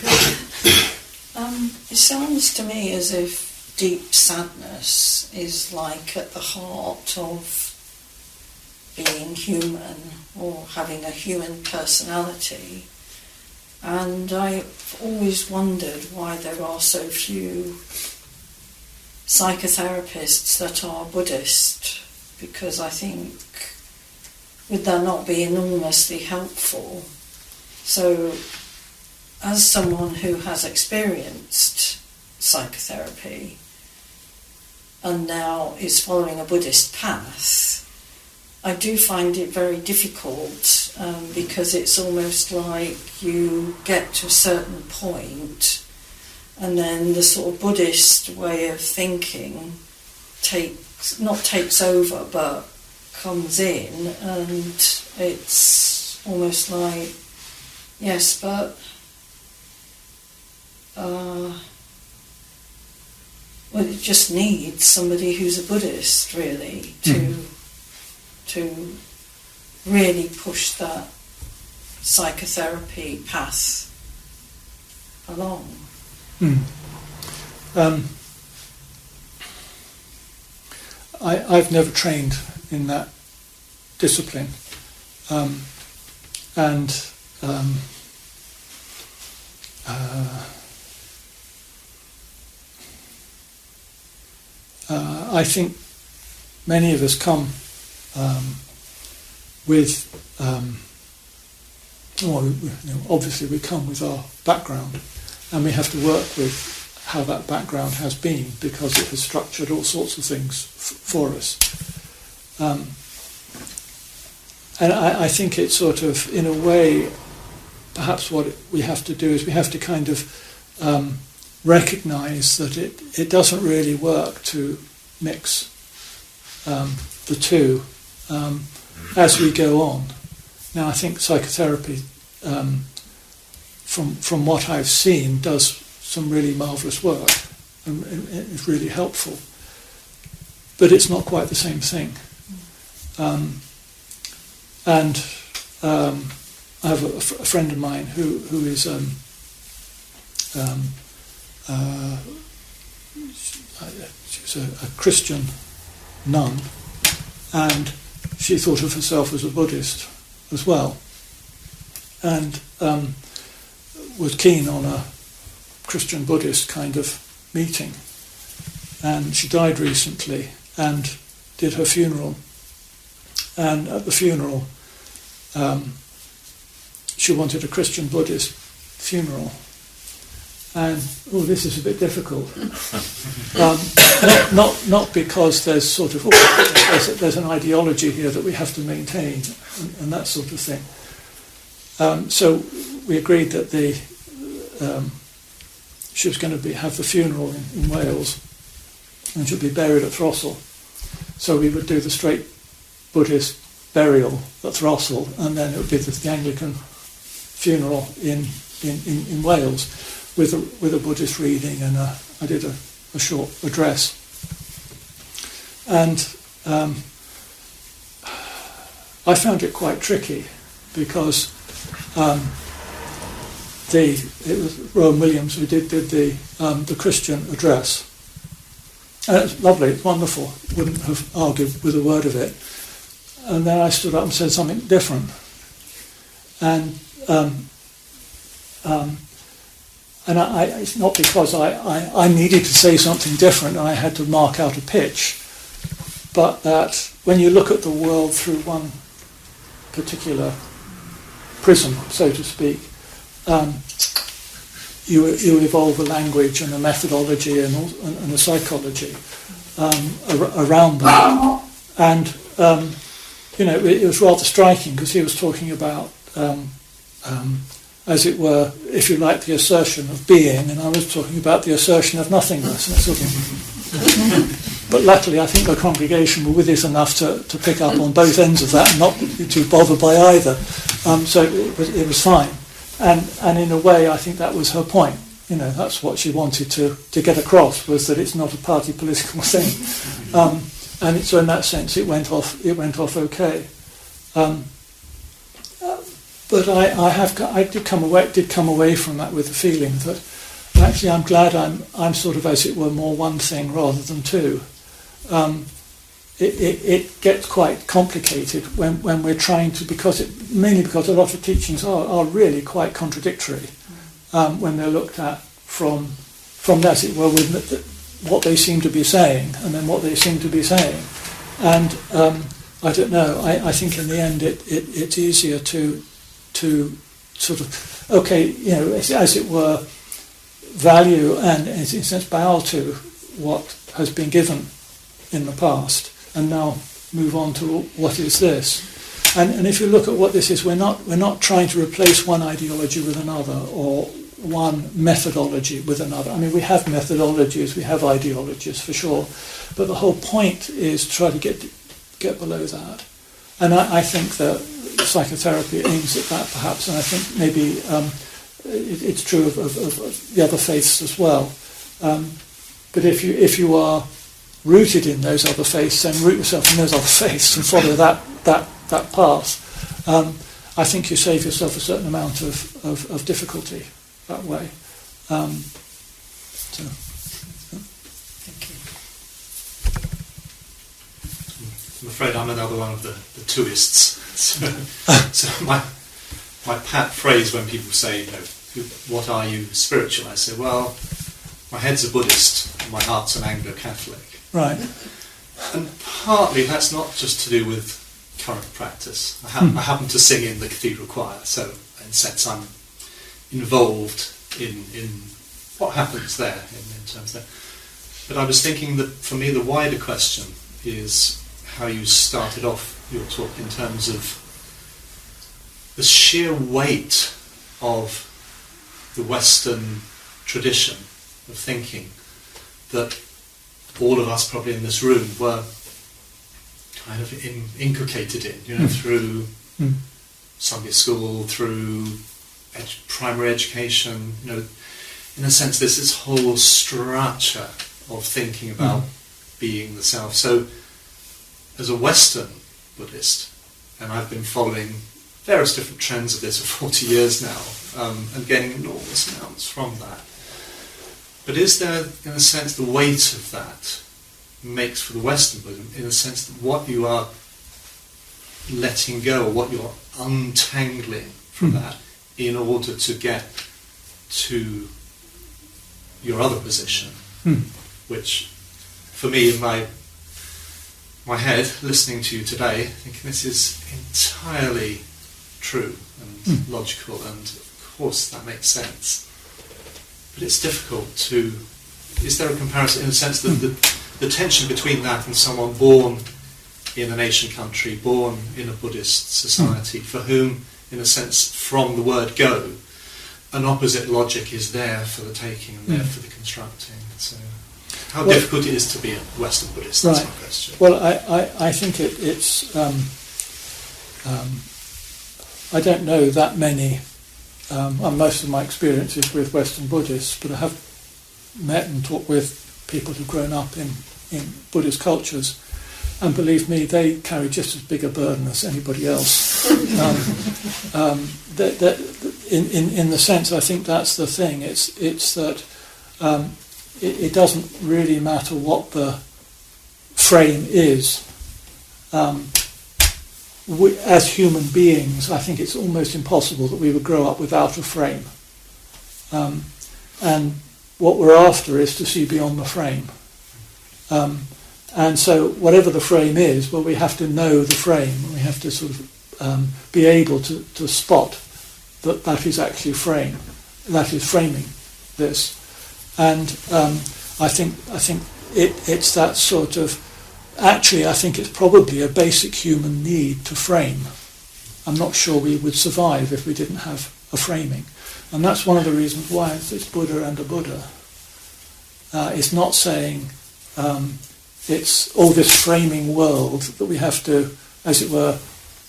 It sounds to me as if deep sadness is like at the heart of being human or having a human personality. And I've always wondered why there are so few psychotherapists that are Buddhist, because I think would that not be enormously helpful? So as someone who has experienced psychotherapy and now is following a Buddhist path, I do find it very difficult because it's almost like you get to a certain point and then the sort of Buddhist way of thinking takes over but comes in, and it's almost like, yes, but well, it just needs somebody who's a Buddhist really to really push that psychotherapy path along. I've never trained in that discipline, and I think many of us come with, obviously we come with our background, and we have to work with how that background has been, because it has structured all sorts of things for us. And I think it's sort of, in a way, perhaps what we have to do is we have to kind of recognise that it doesn't really work to mix the two as we go on. Now, I think psychotherapy, from what I've seen, does some really marvellous work and it's really helpful. But it's not quite the same thing. And I have a friend of mine who is she's a Christian nun, and she thought of herself as a Buddhist as well. And was keen on a Christian Buddhist kind of meeting, and she died recently and did her funeral. And at the funeral, she wanted a Christian Buddhist funeral. And this is a bit difficult. Not because there's sort of there's an ideology here that we have to maintain and that sort of thing. So we agreed that she was going to have the funeral in Wales, and she'd be buried at Throstle. So we would do the straight Buddhist burial at Throstle, and then it would be the Anglican funeral in Wales with a Buddhist reading, and I did a short address. And I found it quite tricky because it was Rowan Williams who did the Christian address. And it's lovely, it's wonderful, wouldn't have argued with a word of it. And then I stood up and said something different. And it's not because I needed to say something different and I had to mark out a pitch, but that when you look at the world through one particular prism, so to speak, you evolve a language and a methodology and a psychology around that. And it was rather striking because he was talking about, as it were, if you like, the assertion of being, and I was talking about the assertion of nothingness. And sort of but luckily, I think the congregation were with us enough to pick up on both ends of that and not be too bothered by either. So it was fine. And in a way, I think that was her point. That's what she wanted to get across, was that it's not a party political thing. And so in that sense, it went off okay. But I did come away from that with the feeling that actually I'm glad I'm sort of, as it were, more one thing rather than two. It gets quite complicated when we're trying to, mainly because a lot of teachings are really quite contradictory when they're looked at from as it were, with what they seem to be saying and then what they seem to be saying. And I don't know, I think in the end it's easier to sort of, as it were, value and in a sense bow to what has been given in the past and now move on to what is this. And if you look at what this is, we're not trying to replace one ideology with another or one methodology with another. I mean, we have methodologies, we have ideologies for sure, but the whole point is to try to get below that. And I think that psychotherapy aims at that, perhaps, and I think maybe it's true of the other faiths as well. But if you are rooted in those other faiths, then root yourself in those other faiths and follow that path. I think you save yourself a certain amount of difficulty that way. Thank you. I'm afraid I'm another one of the twoists. So my pat phrase when people say, what are you spiritual? I say, well, my head's a Buddhist and my heart's an Anglo-Catholic. Right. And partly that's not just to do with current practice. I happen to sing in the cathedral choir, so in a sense I'm involved in what happens there in terms of that. But I was thinking that for me the wider question is how you started off your talk in terms of the sheer weight of the Western tradition of thinking that all of us probably in this room were kind of inculcated in, through Sunday school, through primary education, in a sense there's this whole structure of thinking about being the self. So as a Western Buddhist, and I've been following various different trends of this for 40 years now, and getting enormous amounts from that. But is there, in a sense, the weight of that makes for the Western Buddhism, in a sense that what you are letting go, or what you're untangling from that, in order to get to your other position, which for me in my head, listening to you today, thinking this is entirely true and logical, and of course that makes sense. But it's difficult to... Is there a comparison in the sense that the tension between that and someone born in an Asian country, born in a Buddhist society, for whom, in a sense, from the word go, an opposite logic is there for the taking and there for the constructing. So, how difficult it is to be a Western Buddhist? That's my question. Well, I think it's. I don't know that many. Most of my experiences with Western Buddhists, but I have met and talked with people who've grown up in Buddhist cultures, and believe me, they carry just as big a burden as anybody else. In the sense, I think that's the thing. It's that it doesn't really matter what the frame is. As human beings, I think it's almost impossible that we would grow up without a frame. And what we're after is to see beyond the frame. And so whatever the frame is, well, we have to know the frame. We have to sort of be able to spot that is actually a frame, that is framing this. And I think it's that sort of... Actually, I think it's probably a basic human need to frame. I'm not sure we would survive if we didn't have a framing. And that's one of the reasons why it's Buddha and a Buddha. It's not saying it's all this framing world that we have to, as it were,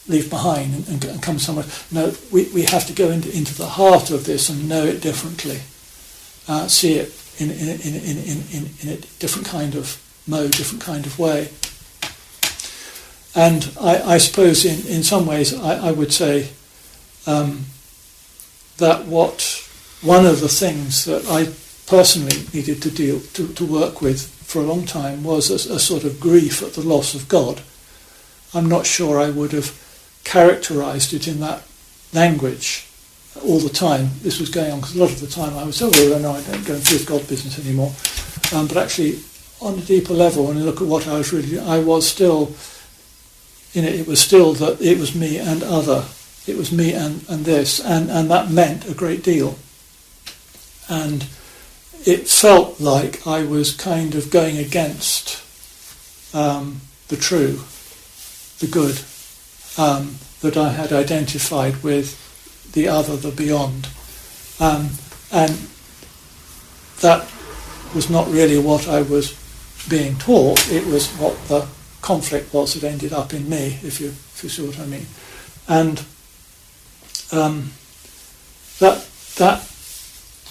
leave behind and come somewhere. No, we have to go into the heart of this and know it differently, see it in a different kind of mode, different kind of way. And I suppose in some ways I would say that one of the things that I personally needed to work with for a long time was a sort of grief at the loss of God. I'm not sure I would have characterised it in that language all the time this was going on, because a lot of the time I was so, well, no, I don't go into this God business anymore. But actually, on a deeper level, when you look at what I was really, I was still, it was still that it was me and other. It was me and this, and that meant a great deal. And it felt like I was kind of going against the true, the good, that I had identified with the other, the beyond. And that was not really what I was being taught. It was what the conflict was that ended up in me, if you see what I mean. And that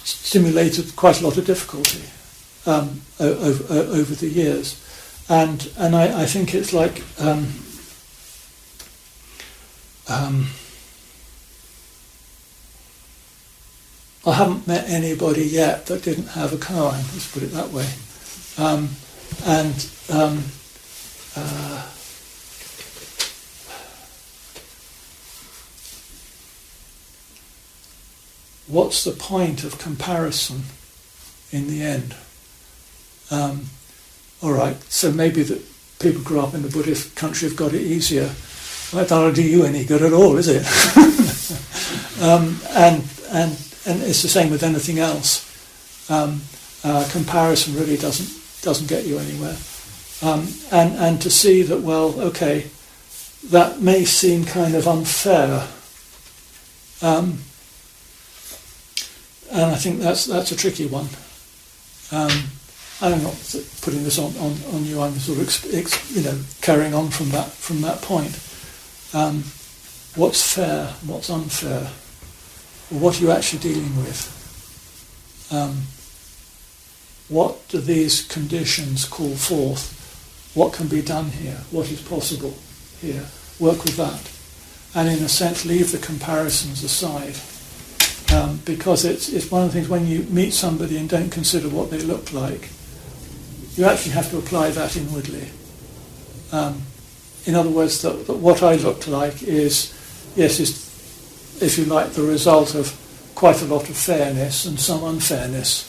stimulated quite a lot of difficulty over the years. And I think it's like I haven't met anybody yet that didn't have a koan, let's put it that way. What's the point of comparison in the end? All right, so maybe that people grew up in the Buddhist country have got it easier. Well, that doesn't do you any good at all, is it? And it's the same with anything else. Comparison really doesn't get you anywhere. And to see that, well, okay, that may seem kind of unfair. And I think that's a tricky one. I'm not putting this on you. I'm sort of carrying on from that point. What's fair? What's unfair? Or what are you actually dealing with? What do these conditions call forth? What can be done here? What is possible here? Work with that, and in a sense, leave the comparisons aside. Because it's one of the things when you meet somebody and don't consider what they look like, you actually have to apply that inwardly. In other words, that what I look like is, if you like, the result of quite a lot of fairness and some unfairness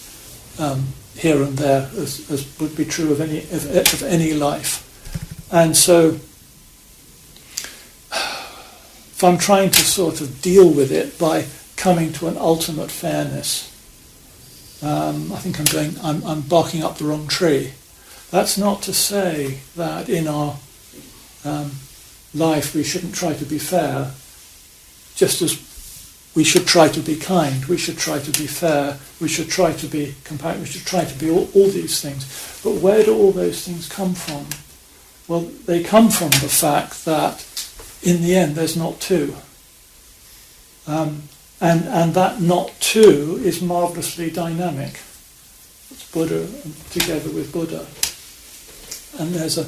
here and there, as would be true of any life. And so, if I'm trying to sort of deal with it by coming to an ultimate fairness, I think I'm barking up the wrong tree. That's not to say that in our life we shouldn't try to be fair, just as we should try to be kind, we should try to be fair, we should try to be compassionate, we should try to be all these things. But where do all those things come from? Well, they come from the fact that in the end there's not two. And that not two is marvellously dynamic. It's Buddha together with Buddha. And there's a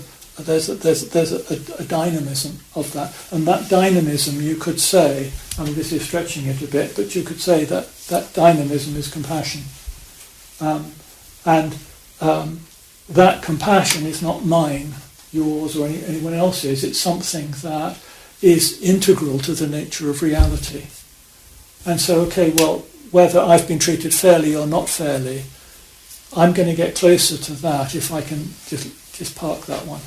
dynamism of that. And that dynamism, you could say, I mean, this is stretching it a bit, but you could say that dynamism is compassion. That compassion is not mine, yours, or anyone else's. It's something that is integral to the nature of reality. And so, okay, well, whether I've been treated fairly or not fairly, I'm going to get closer to that if I can just park that one.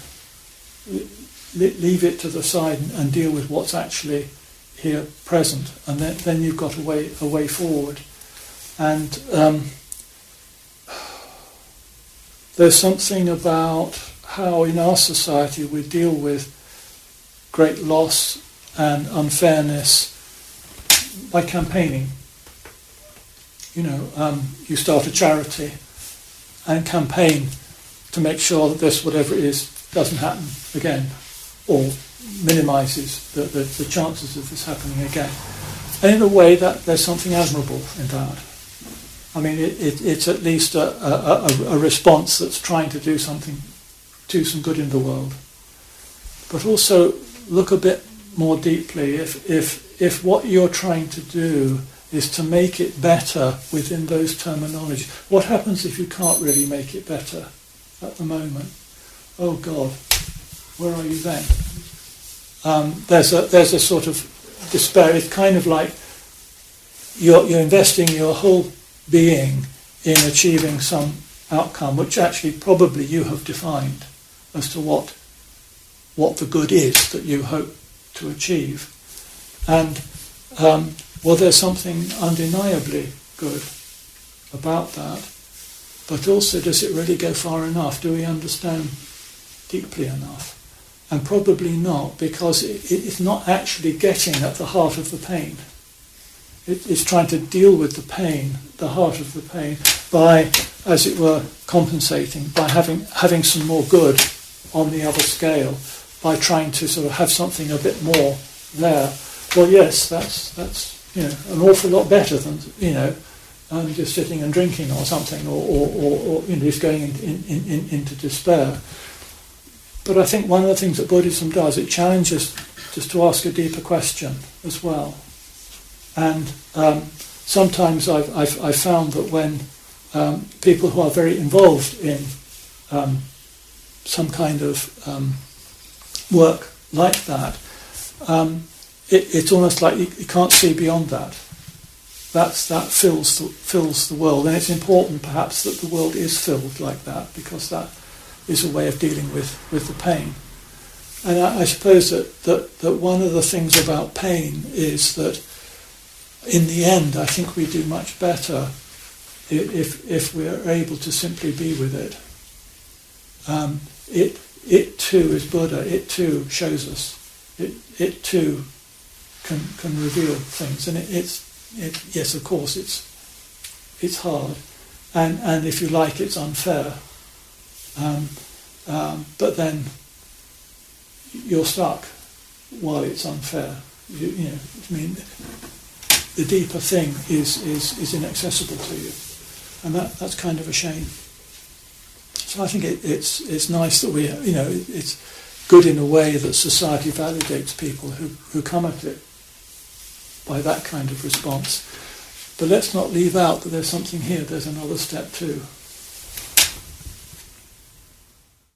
Leave it to the side and deal with what's actually here present, and then you've got a way forward. And there's something about how in our society we deal with great loss and unfairness by campaigning. You you start a charity and campaign to make sure that this, whatever it is, doesn't happen again, or minimises the chances of this happening again. And in a way, that there's something admirable in that. I mean, it's at least a response that's trying to do some good in the world. But also look a bit more deeply. If what you're trying to do is to make it better within those terminologies, what happens if you can't really make it better at the moment? Oh God, where are you then? There's a sort of despair. It's kind of like you're investing your whole being in achieving some outcome, which actually probably you have defined as to what the good is that you hope to achieve. And well, there's something undeniably good about that. But also, does it really go far enough? Do we understand deeply enough? And probably not, because it's not actually getting at the heart of the pain. It's trying to deal with the pain, the heart of the pain, by, as it were, compensating, by having some more good on the other scale, by trying to sort of have something a bit more there. Well, yes, that's an awful lot better than just sitting and drinking or something, or just going into despair. But I think one of the things that Buddhism does, it challenges just to ask a deeper question as well. And sometimes I've found that when people who are very involved in some kind of work like that, it's almost like you can't see beyond that. That fills the world, and it's important perhaps that the world is filled like that, because that is a way of dealing with the pain. And I suppose that one of the things about pain is that in the end I think we do much better if we're able to simply be with it. It too is Buddha. It too shows us. It too can reveal things, and yes, of course, it's hard, and if you like, it's unfair. But then you're stuck while it's unfair. I mean, the deeper thing is inaccessible to you, and that's kind of a shame. So I think it's nice that it's good in a way that society validates people who come at it by that kind of response. But let's not leave out that there's something here, there's another step too.